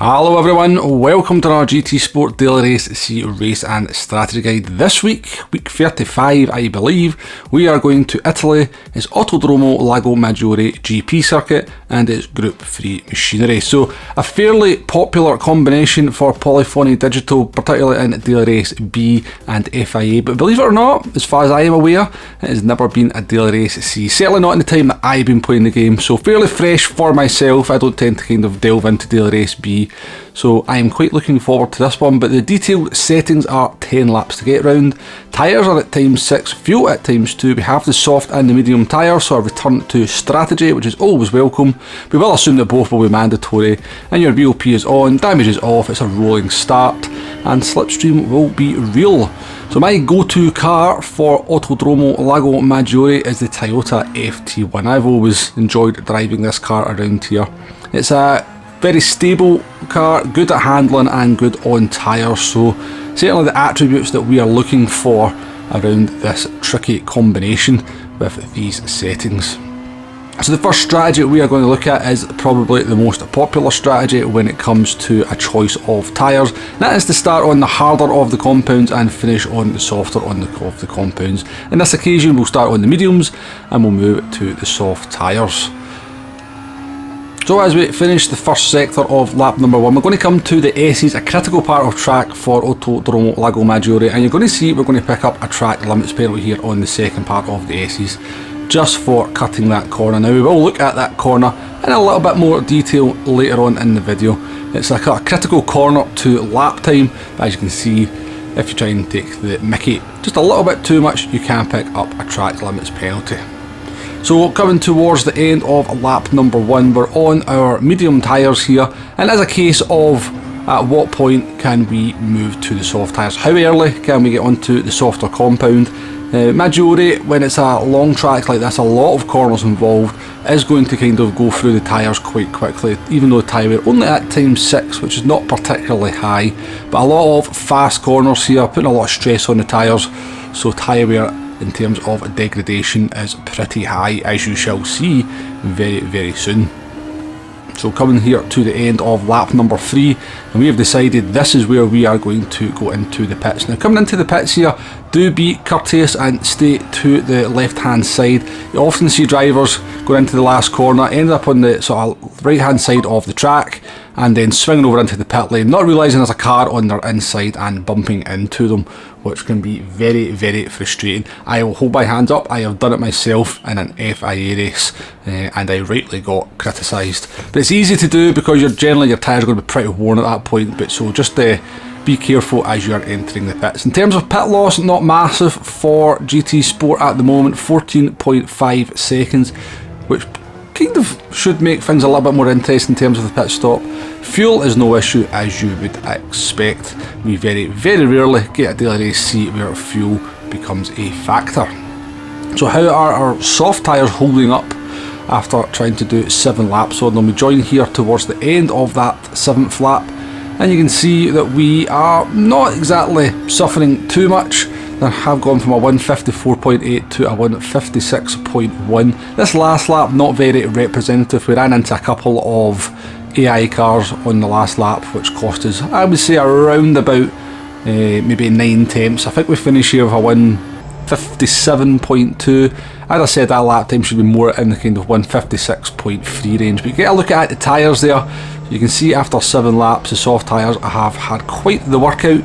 Hello everyone, welcome to our GT Sport Daily Race C Race and Strategy Guide. This week, week 35 I believe, we are going to Italy. It's Autodromo Lago Maggiore GP circuit and it's Group 3 machinery. So a fairly popular combination for Polyphony Digital, particularly in Daily Race B and FIA. But believe it or not, as far as I am aware, it has never been a Daily Race C. Certainly not in the time that I've been playing the game. So fairly fresh for myself. I don't tend to kind of delve into Daily Race B. So I am quite looking forward to this one, but the detailed settings are 10 laps to get round. Tyres are at times 6, fuel at times 2. We have the soft and the medium tyres, so I return to strategy, which is always welcome. We will assume that both will be mandatory, and your BOP is on, damage is off, it's a rolling start, and slipstream will be real. So my go-to car for Autodromo Lago Maggiore is the Toyota FT1. I've always enjoyed driving this car around here. It's a very stable car, good at handling and good on tyres, so certainly the attributes that we are looking for around this tricky combination with these settings. So the first strategy we are going to look at is probably the most popular strategy when it comes to a choice of tyres. That is to start on the harder of the compounds and finish on the softer of the compounds. In this occasion we'll start on the mediums and we'll move to the soft tyres. So as we finish the first sector of lap number 1, we're going to come to the S's, a critical part of track for Autodromo Lago Maggiore, and you're going to see we're going to pick up a track limits penalty here on the second part of the S's, just for cutting that corner. Now we will look at that corner in a little bit more detail later on in the video. It's a critical corner to lap time, but as you can see, if you try and take the mickey just a little bit too much, you can pick up a track limits penalty. So coming towards the end of lap number 1, we're on our medium tyres here, and as a case of at what point can we move to the soft tyres? How early can we get onto the softer compound? Maggiore, when it's a long track like this, a lot of corners involved, is going to kind of go through the tyres quite quickly, even though tyre wear only at times 6, which is not particularly high, but a lot of fast corners here, putting a lot of stress on the tyres, so tyre wear in terms of degradation is pretty high, as you shall see very soon. So coming here to the end of lap number 3, and we have decided this is where we are going to go into the pits. Now coming into the pits here, do be courteous and stay to the left hand side. You often see drivers going into the last corner, end up on the sort of right hand side of the track and then swinging over into the pit lane, not realising there's a car on their inside and bumping into them, which can be very frustrating. I will hold my hands up, I have done it myself in an FIA race and I rightly got criticised. But it's easy to do because your tyres are going to be pretty worn at that point, but so just be careful as you are entering the pits. In terms of pit loss, not massive for GT Sport at the moment, 14.5 seconds, which kind of should make things a little bit more interesting in terms of the pit stop. Fuel is no issue, as you would expect. We very rarely get a Daily Race C where fuel becomes a factor. So how are our soft tyres holding up after trying to do 7 laps on them? We join here towards the end of that 7th lap, and you can see that we are not exactly suffering too much. I have gone from a 154.8 to a 156.1. This last lap not very representative. We ran into a couple of AI cars on the last lap, which cost us, I would say, around about maybe 9 tenths. I think we finished here with a 157.2. As I said, that lap time should be more in the kind of 156.3 range. But you get a look at the tyres there. You can see after 7 laps, the soft tyres have had quite the workout.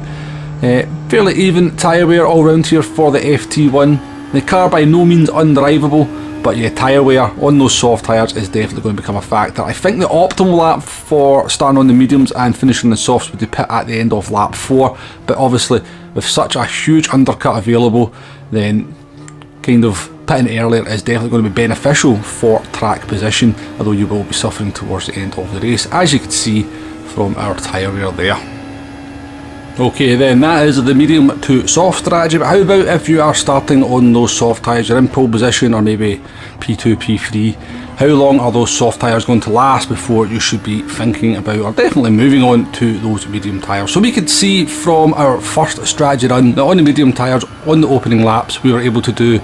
Fairly even tyre wear all round here for the FT1. The car by no means undrivable, but yeah, tyre wear on those soft tyres is definitely going to become a factor. I think the optimal lap for starting on the mediums and finishing the softs would be pit at the end of lap 4, but obviously with such a huge undercut available, then kind of pitting earlier is definitely going to be beneficial for track position, although you will be suffering towards the end of the race, as you can see from our tyre wear there. Okay, then that is the medium to soft strategy, but how about if you are starting on those soft tyres, you're in pole position or maybe P2, P3, how long are those soft tyres going to last before you should be thinking about, or definitely moving on to those medium tyres? So we could see from our first strategy run that on the medium tyres, on the opening laps, we were able to do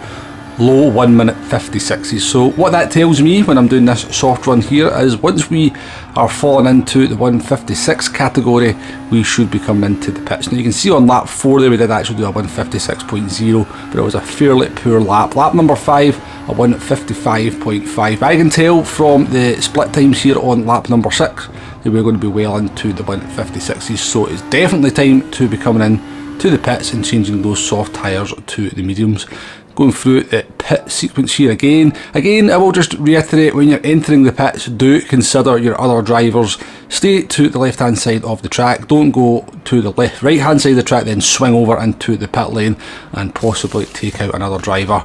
low 1 minute 56s. So what that tells me when I'm doing this soft run here is once we are falling into the 156 category, we should be coming into the pits. Now you can see on lap 4 there we did actually do a 156.0, but it was a fairly poor lap. Lap number 5, a 155.5. I can tell from the split times here on lap number 6 that we're going to be well into the 156s, so it's definitely time to be coming in to the pits and changing those soft tyres to the mediums. Going through the pit sequence here again. I will just reiterate, when you're entering the pits, do consider your other drivers. Stay to the left hand side of the track, don't go to the right hand side of the track, then swing over into the pit lane and possibly take out another driver.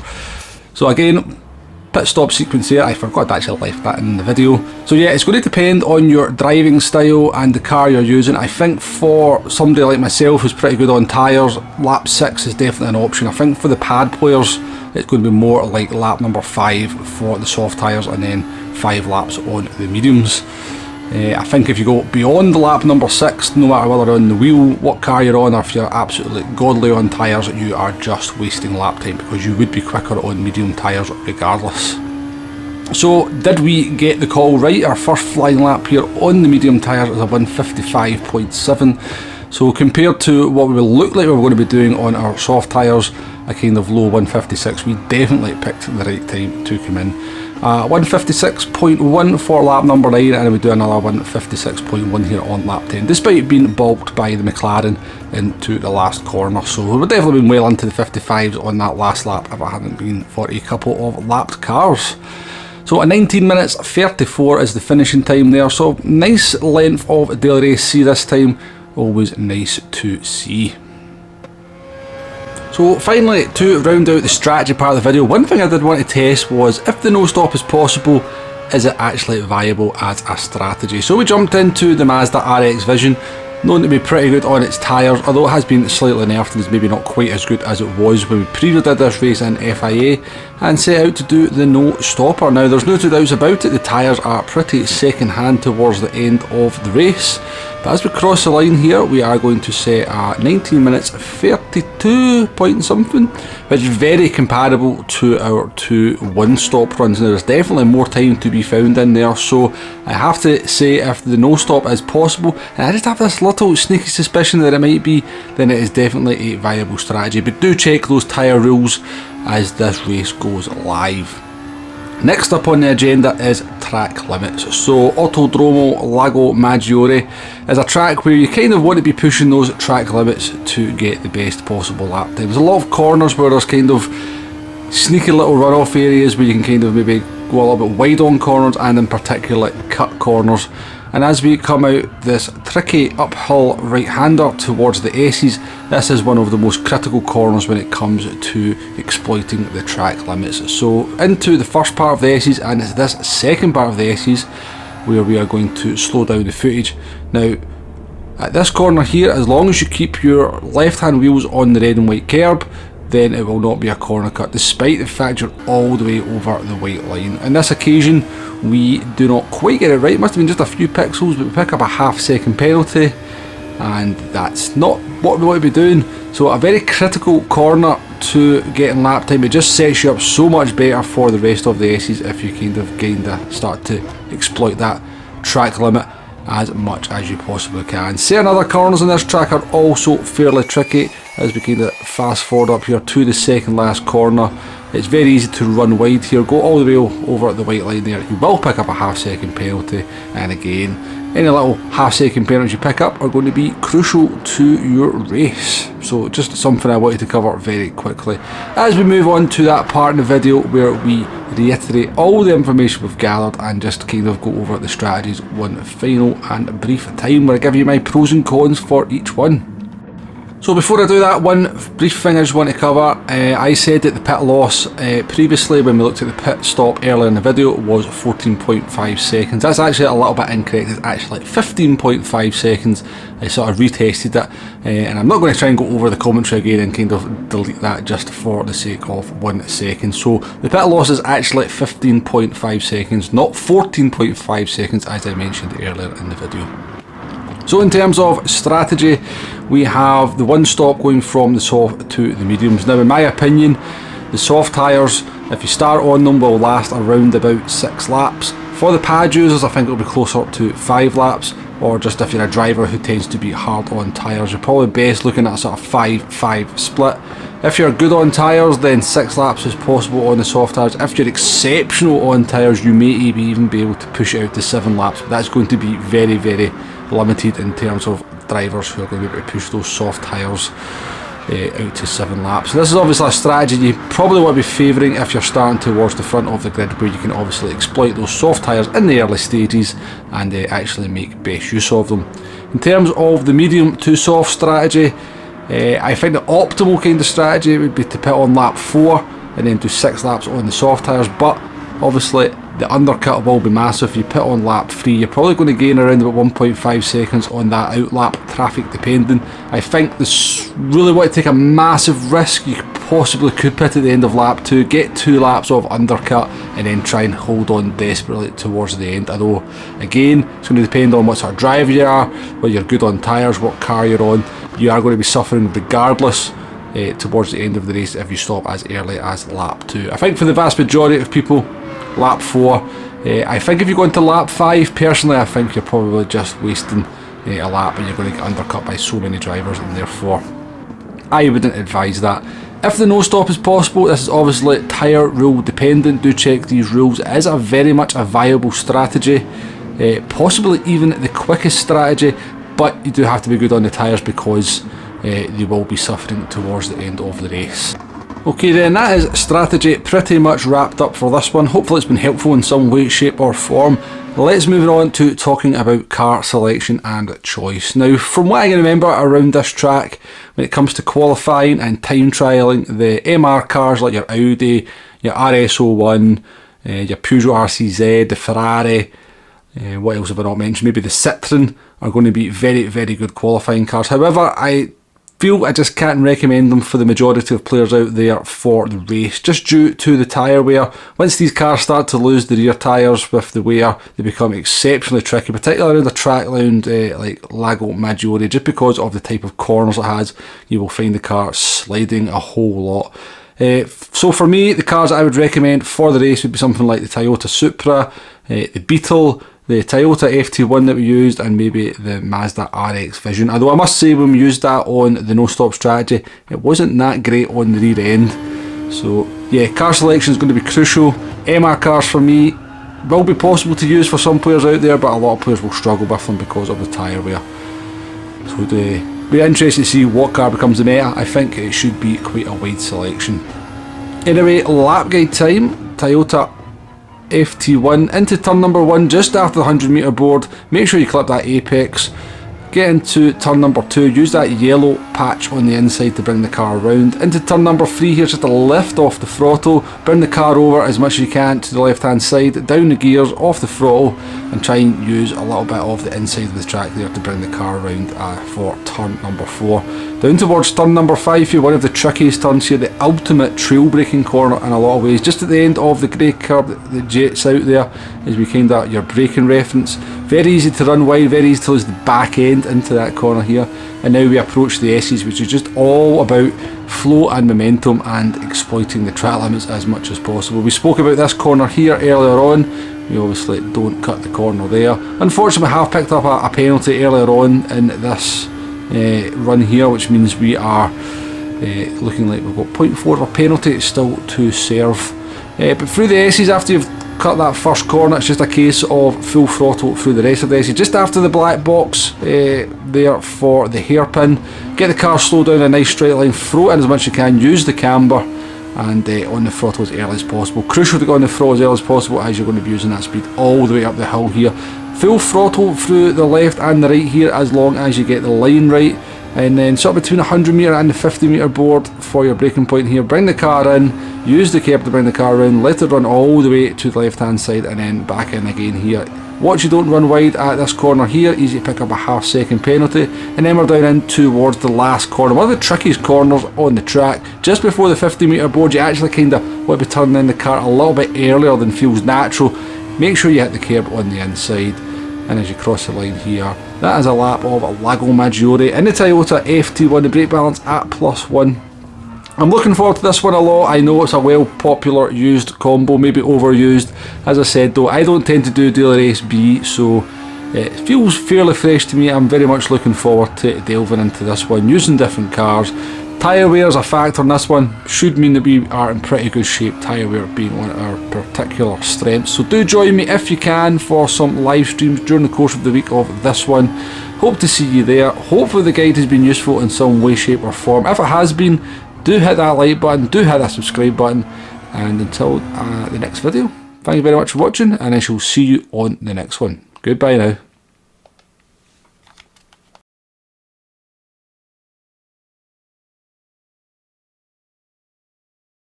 So again, pit stop sequence here, I forgot to actually left that in the video. So yeah, it's going to depend on your driving style and the car you're using. I think for somebody like myself who's pretty good on tyres, lap 6 is definitely an option. I think for the pad players, it's going to be more like lap number 5 for the soft tyres and then 5 laps on the mediums. I think if you go beyond the lap number 6, no matter whether you're on the wheel, what car you're on, or if you're absolutely godly on tyres, you are just wasting lap time because you would be quicker on medium tyres regardless. So did we get the call right? Our first flying lap here on the medium tyres is a 155.7. So compared to what we will look like we're going to be doing on our soft tyres, a kind of low 156, we definitely picked the right time to come in. 156.1 for lap number 9, and then we do another 156.1 here on lap 10, despite being balked by the McLaren into the last corner. So we've definitely been well into the 55s on that last lap if it hadn't been for a couple of lapped cars. So a 19 minutes 34 is the finishing time there, so nice length of daily race C this time, always nice to see. So finally, to round out the strategy part of the video, one thing I did want to test was if the no stop is possible, is it actually viable as a strategy? So we jumped into the Mazda RX Vision, known to be pretty good on its tyres, although it has been slightly nerfed and is maybe not quite as good as it was when we previously did this race in FIA, and set out to do the no stopper. Now there's no two doubts about it, the tyres are pretty second hand towards the end of the race, but as we cross the line here we are going to set a 19 minutes 32 point something, which is very comparable to our two one stop runs. Now there's definitely more time to be found in there, so I have to say if the no stop is possible, and I just have this little sneaky suspicion that it might be, then it is definitely a viable strategy. But do check those tyre rules as this race goes live. Next up on the agenda is track limits. So Autodromo Lago Maggiore is a track where you kind of want to be pushing those track limits to get the best possible lap time. There's a lot of corners where there's kind of sneaky little runoff areas where you can kind of maybe go a little bit wide on corners, and in particular cut corners. And as we come out this tricky uphill right-hander towards the S's, this is one of the most critical corners when it comes to exploiting the track limits. So into the first part of the S's, and it's this second part of the S's where we are going to slow down the footage. Now at this corner here, as long as you keep your left-hand wheels on the red and white curb, then it will not be a corner cut, despite the fact you're all the way over the white line. On this occasion, we do not quite get it right. It must have been just a few pixels, but we pick up a half-second penalty, and that's not what we want to be doing. So a very critical corner to getting lap time. It just sets you up so much better for the rest of the S's if you kind of start to exploit that track limit as much as you possibly can. Certain other corners on this track are also fairly tricky. As we kind of fast forward up here to the second last corner, it's very easy to run wide here, go all the way over the white line there. You will pick up a half-second penalty, and again, any little half-second penalties you pick up are going to be crucial to your race. So just something I wanted to cover very quickly as we move on to that part in the video where we reiterate all the information we've gathered and just kind of go over the strategies one final and brief time where I give you my pros and cons for each one. So before I do that, one brief thing I just want to cover. I said that the pit loss previously when we looked at the pit stop earlier in the video was 14.5 seconds. That's actually a little bit incorrect. It's actually 15.5 seconds. I sort of retested it, and I'm not going to try and go over the commentary again and kind of delete that just for the sake of 1 second. So the pit loss is actually 15.5 seconds, not 14.5 seconds as I mentioned earlier in the video. So in terms of strategy, we have the one stop going from the soft to the mediums. Now in my opinion, the soft tyres If you start on them, will last around about 6 laps. For the pad users, I think it'll be closer up to 5 laps, or just if you're a driver who tends to be hard on tyres, you're probably best looking at a sort of 5-5 split. If you're good on tyres, then 6 laps is possible on the soft tyres. If you're exceptional on tyres, you may even be able to push it out to 7 laps, but that's going to be very, very limited in terms of drivers who are going to be able to push those soft tyres out to 7 laps. So this is obviously a strategy you probably want to be favouring if you're starting towards the front of the grid, where you can obviously exploit those soft tyres in the early stages and actually make best use of them. In terms of the medium to soft strategy, I think the optimal kind of strategy would be to pit on lap 4 and then do 6 laps on the soft tyres, but obviously the undercut will be massive. If you pit on lap 3, you're probably going to gain around about 1.5 seconds on that outlap, traffic depending. I think this really want to take a massive risk. You possibly could pit at the end of lap 2, get 2 laps of undercut and then try and hold on desperately towards the end. Although again, it's going to depend on what sort of driver you are, whether you're good on tyres, what car you're on. You are going to be suffering regardless towards the end of the race if you stop as early as lap 2. I think for the vast majority of people, lap 4. I think if you go into lap 5, personally I think you're probably just wasting a lap and you're going to get undercut by so many drivers, and therefore I wouldn't advise that. If the no stop is possible, this is obviously tyre rule dependent. Do check these rules. It is very much a viable strategy, possibly even the quickest strategy, but you do have to be good on the tyres because you will be suffering towards the end of the race. Okay then, that is strategy pretty much wrapped up for this one. Hopefully it's been helpful in some way, shape or form. Let's move on to talking about car selection and choice. Now, from what I can remember around this track, when it comes to qualifying and time trialling, the MR cars like your Audi, your RS01, your Peugeot RCZ, the Ferrari, what else have I not mentioned? Maybe the Citroen are going to be very, very good qualifying cars. However, I feel I just can't recommend them for the majority of players out there for the race, just due to the tyre wear. Once these cars start to lose the rear tyres with the wear, they become exceptionally tricky, particularly around the track round like Lago Maggiore, just because of the type of corners it has. You will find the car sliding a whole lot. So for me, the cars I would recommend for the race would be something like the Toyota Supra, the Beetle, the Toyota FT1 that we used, and maybe the Mazda RX Vision. Although I must say, when we used that on the no-stop strategy, it wasn't that great on the rear end. So yeah, car selection is going to be crucial. MR cars for me will be possible to use for some players out there, but a lot of players will struggle with them because of the tyre wear. So it'll be interesting to see what car becomes the meta. I think it should be quite a wide selection. Anyway, lap guide time. Toyota FT1 into turn number 1 just after the 100 metre board. Make sure you clip that apex. Get into turn number 2, use that yellow patch on the inside to bring the car around. Into turn number 3 here, just a lift off the throttle, bring the car over as much as you can to the left hand side, down the gears, off the throttle, and try and use a little bit of the inside of the track there to bring the car around for turn number 4. Down towards turn number 5 here, one of the trickiest turns here, the ultimate trail braking corner in a lot of ways. Just at the end of the grey curb that jets out there is we kind of your braking reference. Very easy to run wide, very easy to lose the back end into that corner here. And now we approach the S's, which is just all about flow and momentum and exploiting the track limits as much as possible. We spoke about this corner here earlier on. We obviously don't cut the corner there. Unfortunately, we have picked up a penalty earlier on in this run here, which means we are looking like we've got 0.4 of a penalty still to serve. But through the S's, after you've cut that first corner, it's just a case of full throttle through the rest of the S's. Just after the black box there for the hairpin, get the car slowed down a nice straight line, throw it in as much as you can, use the camber, and on the throttle as early as possible. Crucial to go on the throttle as early as possible, as you're going to be using that speed all the way up the hill here. Full throttle through the left and the right here as long as you get the line right, and then sort of between 100 metre and the 50 metre board for your braking point here. Bring the car in, use the curb to bring the car around, let it run all the way to the left hand side and then back in again here. Watch you don't run wide at this corner here, easy to pick up a half-second penalty, and then we're down in towards the last corner, one of the trickiest corners on the track. Just before the 50 metre board, you actually kind of want to be turning in the car a little bit earlier than feels natural. Make sure you hit the curb on the inside, and as you cross the line here, that is a lap of Lago Maggiore in the Toyota FT1, the brake balance at +1. I'm looking forward to this one a lot. I know it's a well popular used combo, maybe overused. As I said though, I don't tend to do Daily Race B, so it feels fairly fresh to me. I'm very much looking forward to delving into this one, using different cars. Tyre wear is a factor in this one, should mean that we are in pretty good shape, tyre wear being one of our particular strengths. So do join me if you can for some live streams during the course of the week of this one. Hope to see you there. Hopefully the guide has been useful in some way, shape or form. If it has been, do hit that like button, do hit that subscribe button, and until the next video, thank you very much for watching, and I shall see you on the next one. Goodbye now.